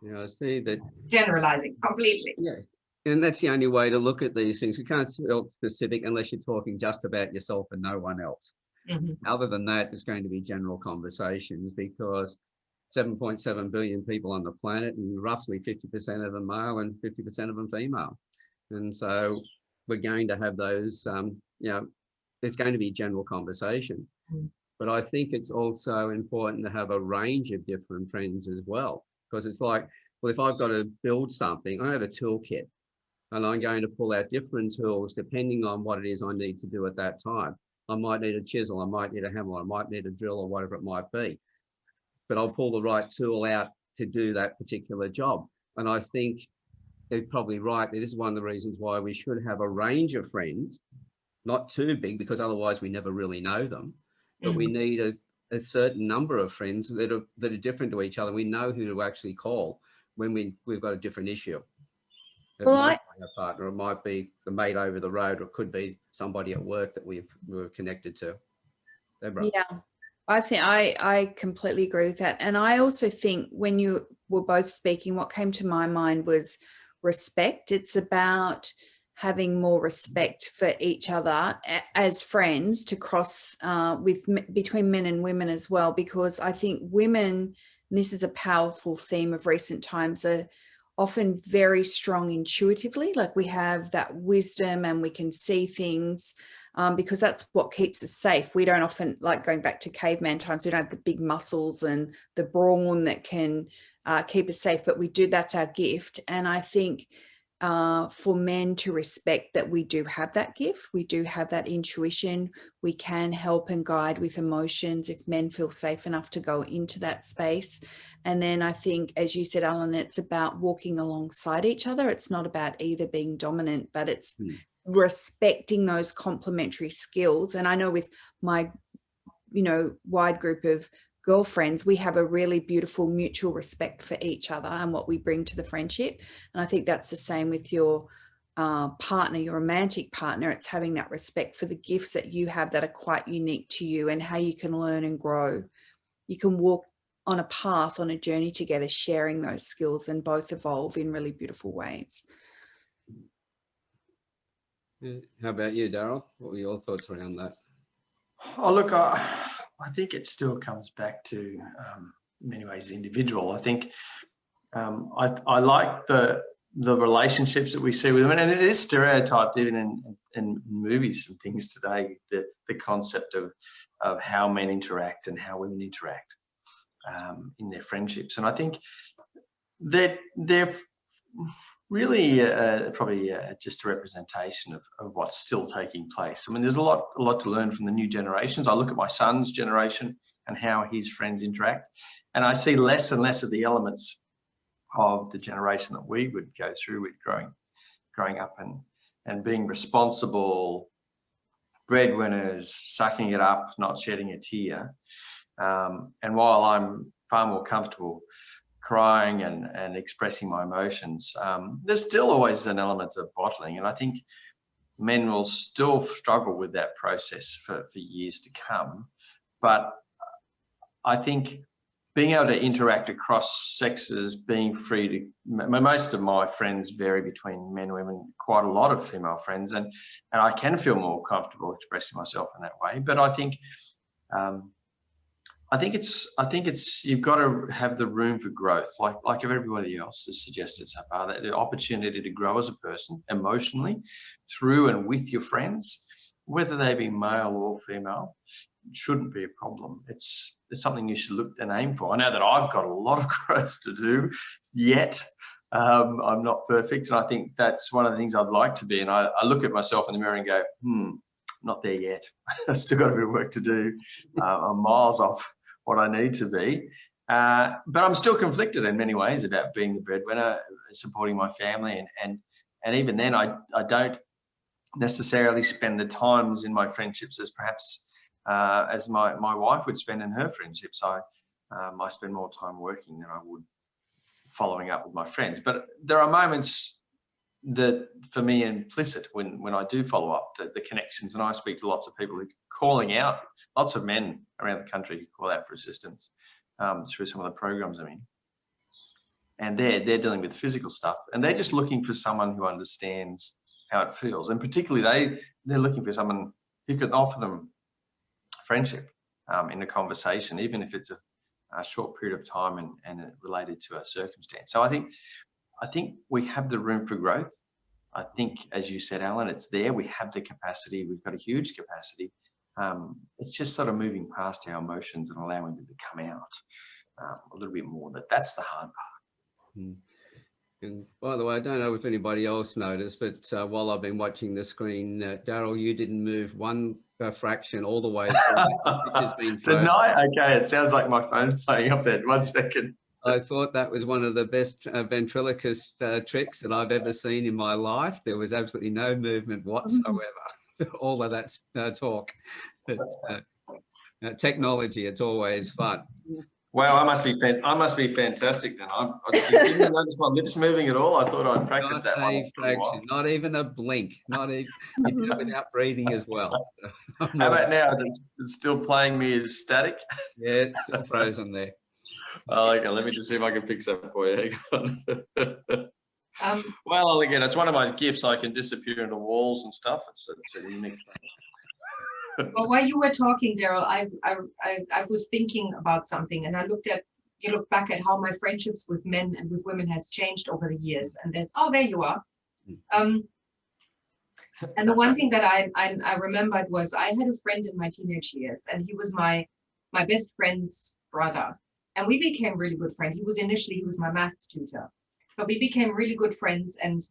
Yeah, I see that. Generalizing completely. Yeah. And that's the only way to look at these things. You can't feel specific unless you're talking just about yourself and no one else. Other than that, it's going to be general conversations, because 7.7 billion people on the planet, and roughly 50% of them male and 50% of them female. And so we're going to have those, there's going to be general conversation. But I think it's also important to have a range of different friends as well, because it's like, well, if I've got to build something, I have a toolkit and I'm going to pull out different tools depending on what it is I need to do at that time. I might need a chisel, I might need a hammer, I might need a drill, or whatever it might be. But I'll pull the right tool out to do that particular job. And I think they're probably right. This is one of the reasons why we should have a range of friends, not too big, because otherwise we never really know them. But we need a certain number of friends that are different to each other. We know who to actually call when we've got a different issue. It might be a partner, it might be the mate over the road, or it could be somebody at work that we're connected to. Deborah. Yeah, I think I completely agree with that. And I also think when you were both speaking, what came to my mind was respect. It's about having more respect for each other as friends to cross between men and women as well, because I think women, and this is a powerful theme of recent times, are often very strong intuitively. Like we have that wisdom and we can see things because that's what keeps us safe. We don't often, like going back to caveman times, we don't have the big muscles and the brawn that can keep us safe, but we do, that's our gift. And I think for men to respect that we do have that gift, we do have that intuition, we can help and guide with emotions if men feel safe enough to go into that space. And then I think, as you said, Alan, it's about walking alongside each other. It's not about either being dominant, but it's respecting those complementary skills. And I know with my, wide group of girlfriends, we have a really beautiful mutual respect for each other and what we bring to the friendship. And I think that's the same with your partner, your romantic partner. It's having that respect for the gifts that you have that are quite unique to you and how you can learn and grow. You can walk on a path, on a journey together, sharing those skills and both evolve in really beautiful ways. How about you, Darrel? What were your thoughts around that? Oh, look, I think it still comes back to, in many ways, individual. I think I like the relationships that we see with women, and it is stereotyped even in movies and things today, the concept of how men interact and how women interact in their friendships. And I think that they're really probably just a representation of what's still taking place. I mean, there's a lot to learn from the new generations. I look at my son's generation and how his friends interact, and I see less and less of the elements of the generation that we would go through with growing up and being responsible breadwinners, sucking it up, not shedding a tear. And while I'm far more comfortable crying and expressing my emotions, there's still always an element of bottling. And I think men will still struggle with that process for years to come. But I think being able to interact across sexes, being free to, most of my friends vary between men and women, quite a lot of female friends, and I can feel more comfortable expressing myself in that way. But I think it's you've got to have the room for growth, like everybody else has suggested so far, that the opportunity to grow as a person emotionally through and with your friends, whether they be male or female, shouldn't be a problem. It's something you should look and aim for. I know that I've got a lot of growth to do yet. I'm not perfect, and I think that's one of the things I'd like to be. And I look at myself in the mirror and go, not there yet. I've still got a bit of work to do. I'm miles off what I need to be. But I'm still conflicted in many ways about being the breadwinner, supporting my family. And even then, I don't necessarily spend the times in my friendships as perhaps as my wife would spend in her friendships. I spend more time working than I would following up with my friends. But there are moments that, for me, implicit when I do follow up, the connections. And I speak to lots of people who are calling out, lots of men around the country who call out for assistance through some of the programs I'm in. And they're dealing with physical stuff, and they're just looking for someone who understands how it feels. And particularly they're looking for someone who can offer them friendship in a conversation, even if it's a short period of time and it related to a circumstance. So I think we have the room for growth. I think, as you said, Alan, it's there. We have the capacity. We've got a huge capacity. It's just sort of moving past our emotions and allowing them to come out a little bit more. That's the hard part. And by the way, I don't know if anybody else noticed, but while I've been watching the screen, Darrel, you didn't move one fraction all the way through, which has been frozen. Okay, it sounds like my phone's playing up there. 1 second. I thought that was one of the best ventriloquist tricks that I've ever seen in my life. There was absolutely no movement whatsoever. All of that talk. But, technology, it's always fun. Wow, I must be fantastic then. I didn't notice my lips moving at all. I thought I'd practice that one. Fraction, not even a blink, not even you do it without breathing as well. How about now? It's still playing me as static? Yeah, it's still frozen there. Oh, okay, let me just see if I can fix that for you. Hang on. Well, again, it's one of my gifts. I can disappear into walls and stuff. It's a unique thing. But while you were talking, Darrel, I was thinking about something, and you look back at how my friendships with men and with women has changed over the years, and there you are. And the one thing that I remembered was I had a friend in my teenage years, and he was my best friend's brother. And we became really good friends. He was my maths tutor, but we became really good friends. And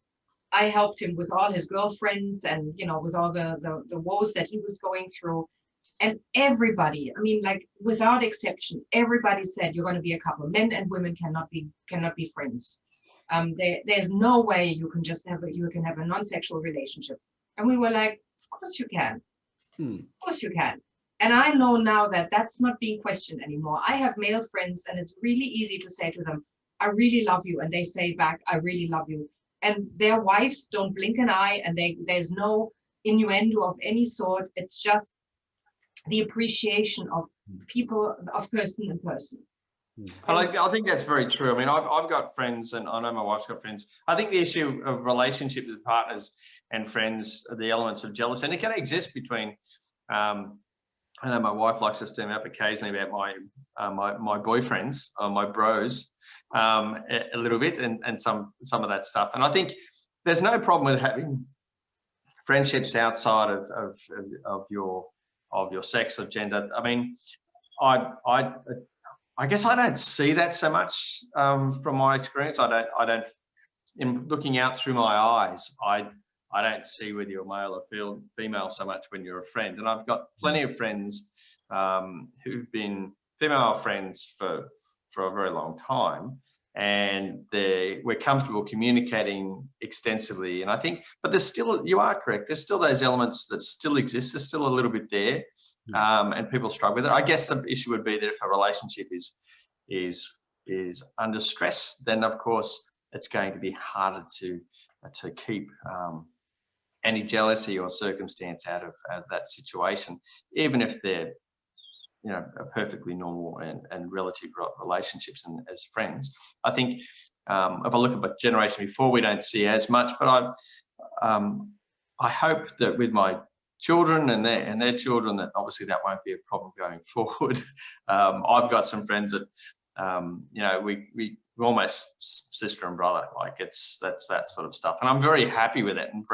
I helped him with all his girlfriends and, with all the woes that he was going through. And everybody, like without exception, everybody said, you're going to be a couple. Men and women cannot be friends. There's no way you can have a non-sexual relationship. And we were like, of course you can. Of course you can. And I know now that that's not being questioned anymore. I have male friends, and it's really easy to say to them, I really love you. And they say back, I really love you. And their wives don't blink an eye, and there's no innuendo of any sort. It's just the appreciation of people, of person and person. I think that's very true. I've got friends, and I know my wife's got friends. I think the issue of relationships with partners and friends, the elements of jealousy, and it can exist between, I know my wife likes to stir me up occasionally about my boyfriends, my bros, a little bit, and some of that stuff. And I think there's no problem with having friendships outside of your sex or gender. I guess I don't see that so much from my experience. I don't. In looking out through my eyes, I don't see whether you're male or female so much when you're a friend. And I've got plenty of friends who've been female friends for a very long time, and we're comfortable communicating extensively. And I think, but there's still, you are correct, there's still those elements that still exist. There's still a little bit there, and people struggle with it. I guess the issue would be that if a relationship is under stress, then of course it's going to be harder to keep any jealousy or circumstance out of that situation, even if they're, a perfectly normal and relative relationships and as friends. I think if I look at the generation before, we don't see as much, but I hope that with my children and their children, that obviously that won't be a problem going forward. I've got some friends that, we're almost sister and brother, that's that sort of stuff. And I'm very happy with it, and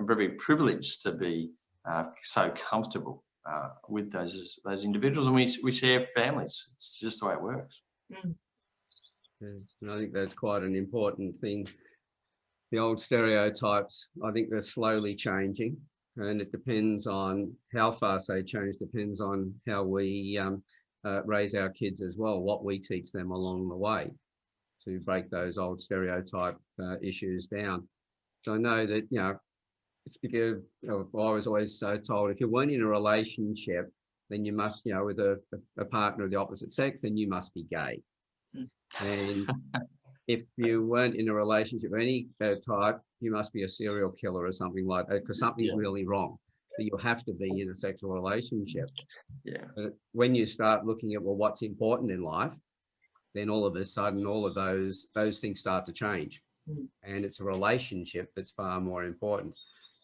very privileged to be so comfortable with those individuals, and we share families. It's just the way it works. And I think that's quite an important thing. The old stereotypes, I think they're slowly changing, and it depends on how fast they change, depends on how we raise our kids as well, what we teach them along the way to break those old stereotype issues down. So I know that, I was always so told, if you weren't in a relationship, then you must, with a partner of the opposite sex, then you must be gay. And if you weren't in a relationship of any type, you must be a serial killer or something like that, because something's really wrong. But you have to be in a sexual relationship. Yeah. But when you start looking at, what's important in life, then all of a sudden, all of those things start to change. And it's a relationship that's far more important.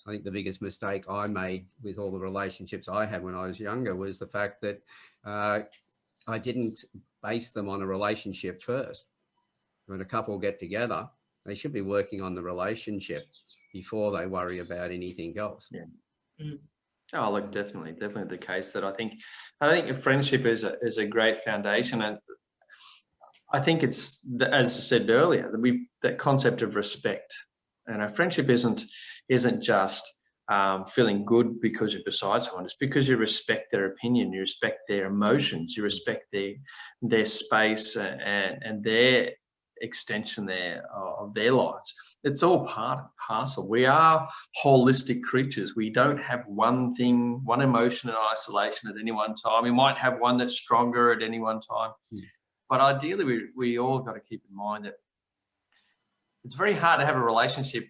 I think the biggest mistake I made with all the relationships I had when I was younger was the fact that I didn't base them on a relationship first. When a couple get together, they should be working on the relationship before they worry about anything else. Yeah. Oh, look, definitely the case that I think a friendship is a great foundation, and I think it's, as I said earlier, that concept of respect. And a friendship isn't just feeling good because you're beside someone. It's because you respect their opinion, you respect their emotions, you respect their space and their extension of their lives. It's all part and parcel. We are holistic creatures. We don't have one thing, one emotion in isolation at any one time. We might have one that's stronger at any one time. But ideally, we all got to keep in mind that it's very hard to have a relationship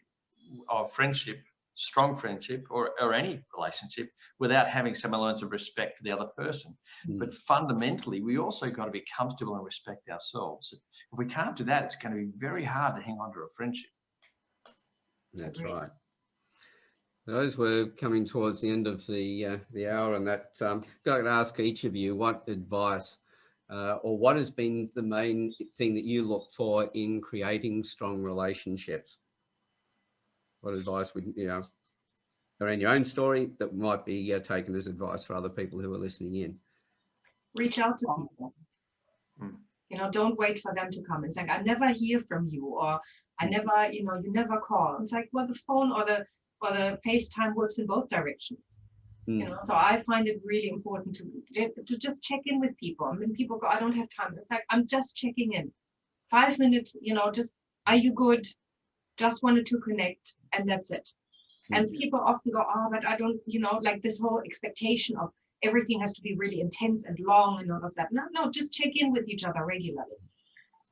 of friendship, strong friendship, or any relationship without having some elements of respect for the other person. But fundamentally, we also got to be comfortable and respect ourselves. If we can't do that, it's going to be very hard to hang on to a friendship. That's right. Those were coming towards the end of the hour, and that I'd like to ask each of you what advice or what has been the main thing that you look for in creating strong relationships? What advice would around your own story that might be taken as advice for other people who are listening in? Reach out to people. Don't wait for them to come. It's like, I never hear from you, or I never, you never call. It's like, well, the phone or the FaceTime works in both directions. So I find it really important to just check in with people. I mean, people go, I don't have time. It's like, I'm just checking in. 5 minutes, just, are you good? Just wanted to connect, and that's it. And people often go, oh, but I don't, like this whole expectation of everything has to be really intense and long and all of that. No, just check in with each other regularly.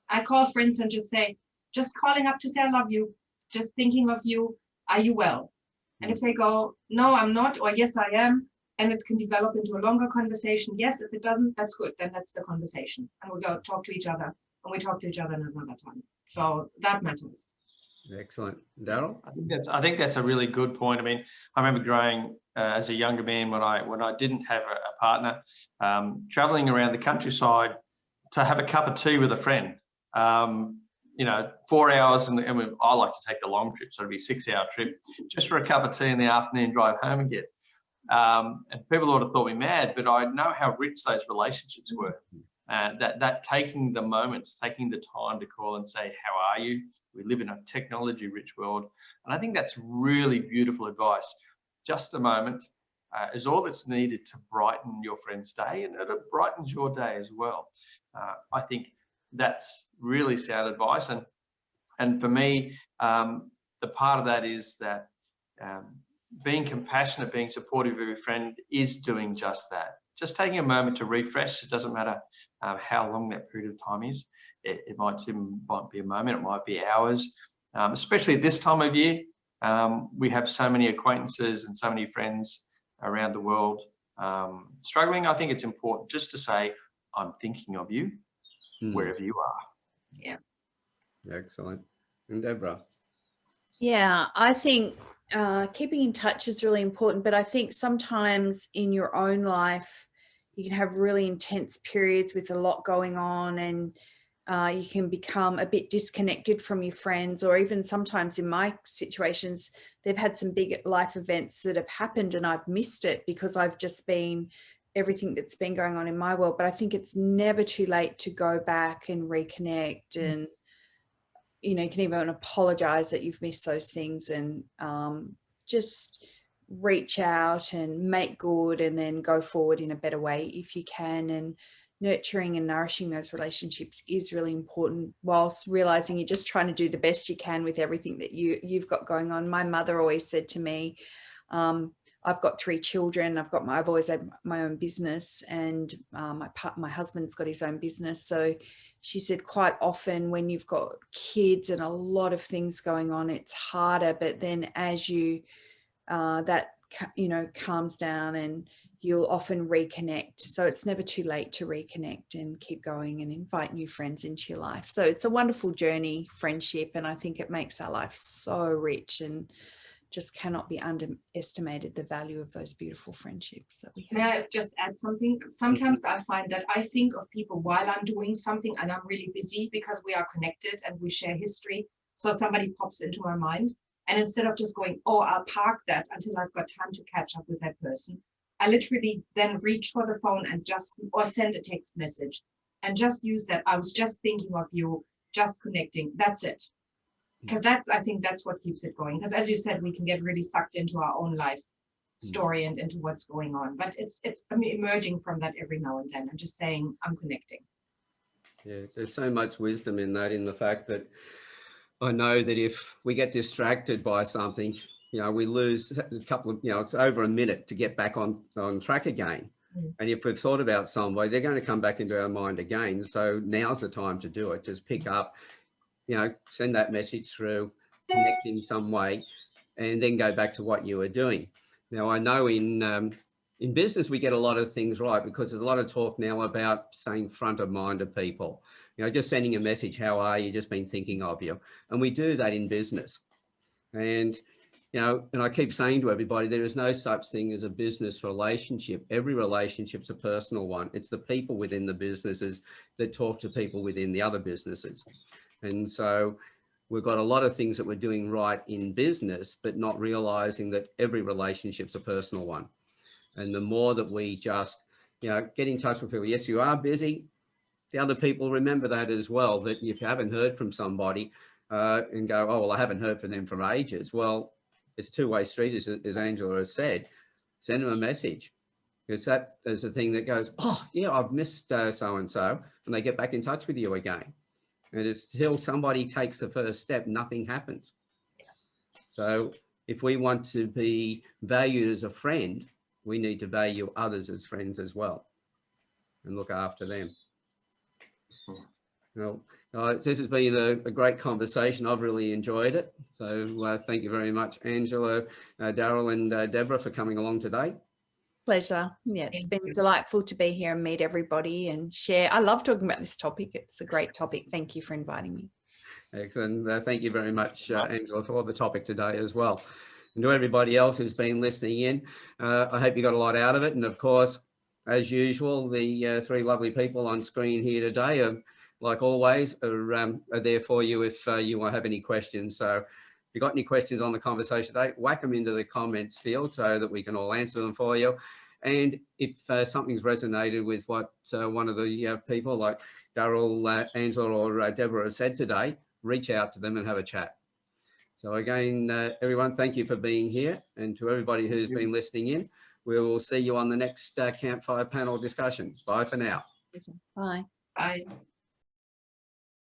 I call friends and just say, just calling up to say, I love you, just thinking of you, are you well? And if they go, no, I'm not, or yes, I am, and it can develop into a longer conversation. Yes, if it doesn't, that's good. Then that's the conversation. And we go talk to each other, and we talk to each other another time. So that matters. Excellent. Darrel? I think that's a really good point. I mean, I remember growing as a younger man when I didn't have a partner, traveling around the countryside to have a cup of tea with a friend. 4 hours, and I like to take the long trip, so it'd be a 6-hour trip just for a cup of tea in the afternoon, drive home again. And people would have thought me mad, but I know how rich those relationships were. That taking the moments, taking the time to call and say, how are you? We live in a technology-rich world, and I think that's really beautiful advice. Just a moment is all that's needed to brighten your friend's day, and it brightens your day as well. I think that's really sound advice, and for me, the part of that is that being compassionate, being supportive of your friend is doing just that. Just taking a moment to refresh. It doesn't matter how long that period of time is. It might be a moment, it might be hours, especially at this time of year. We have so many acquaintances and so many friends around the world struggling. I think it's important just to say, I'm thinking of you wherever you are. Yeah. Excellent. And Deborah? Yeah, I think keeping in touch is really important, but I think sometimes in your own life, you can have really intense periods with a lot going on, and you can become a bit disconnected from your friends, or even sometimes in my situations, they've had some big life events that have happened and I've missed it because I've just been everything that's been going on in my world. But I think it's never too late to go back and reconnect, and you can even apologize that you've missed those things, and just reach out and make good, and then go forward in a better way if you can. And nurturing and nourishing those relationships is really important, whilst realizing you're just trying to do the best you can with everything that you've got going on. My mother always said to me, I've got 3 children. I've always had my own business, and my husband's got his own business. So she said quite often when you've got kids and a lot of things going on, it's harder. But then as you calms down, and you'll often reconnect. So it's never too late to reconnect and keep going and invite new friends into your life. So it's a wonderful journey, friendship, and I think it makes our life so rich and just cannot be underestimated, the value of those beautiful friendships that we have. May I just add something? Sometimes I find that I think of people while I'm doing something and I'm really busy because we are connected and we share history. So somebody pops into my mind, and instead of just going, oh, I'll park that until I've got time to catch up with that person, I literally then reach for the phone and or send a text message and just use that. I was just thinking of you, just connecting. That's it. Because I think that's what keeps it going. Because as you said, we can get really sucked into our own life story and into what's going on. But it's emerging from that every now and then. I'm just saying I'm connecting. Yeah, there's so much wisdom in that, in the fact that I know that if we get distracted by something, we lose a couple of, it's over a minute to get back on track again. And if we've thought about somebody, they're going to come back into our mind again. So now's the time to do it. Just pick up, send that message through, connect in some way, and then go back to what you were doing. Now, I know in business, we get a lot of things right, because there's a lot of talk now about staying front of mind of people, just sending a message, how are you, just been thinking of you. And we do that in business. And, and I keep saying to everybody, there is no such thing as a business relationship. Every relationship's a personal one. It's the people within the businesses that talk to people within the other businesses. And so we've got a lot of things that we're doing right in business, but not realizing that every relationship's a personal one. And the more that we just, get in touch with people, yes, you are busy. The other people remember that as well, that if you haven't heard from somebody and go, oh, well, I haven't heard from them for ages. Well, it's two-way street, as Angela has said. Send them a message. Because that is the thing that goes, oh, yeah, I've missed so-and-so, and they get back in touch with you again. And it's until somebody takes the first step, nothing happens. So if we want to be valued as a friend, we need to value others as friends as well and look after them. Well, this has been a great conversation. I've really enjoyed it. So thank you very much, Angela, Darrel and Deborah, for coming along today. Pleasure. Yeah, it's been delightful to be here and meet everybody and share. I love talking about this topic. It's a great topic. Thank you for inviting me. Excellent. Thank you very much, Angela, for the topic today as well. And to everybody else who's been listening in, I hope you got a lot out of it. And of course, as usual, the three lovely people on screen here today are, like always, are there for you if you have any questions. So if you've got any questions on the conversation today, whack them into the comments field so that we can all answer them for you. And if something's resonated with what one of the people like Darrel, Angela or Deborah have said today, reach out to them and have a chat. So again, everyone, thank you for being here. And to everybody who's been listening in, we will see you on the next Campfire Panel discussion. Bye for now. Bye. Bye.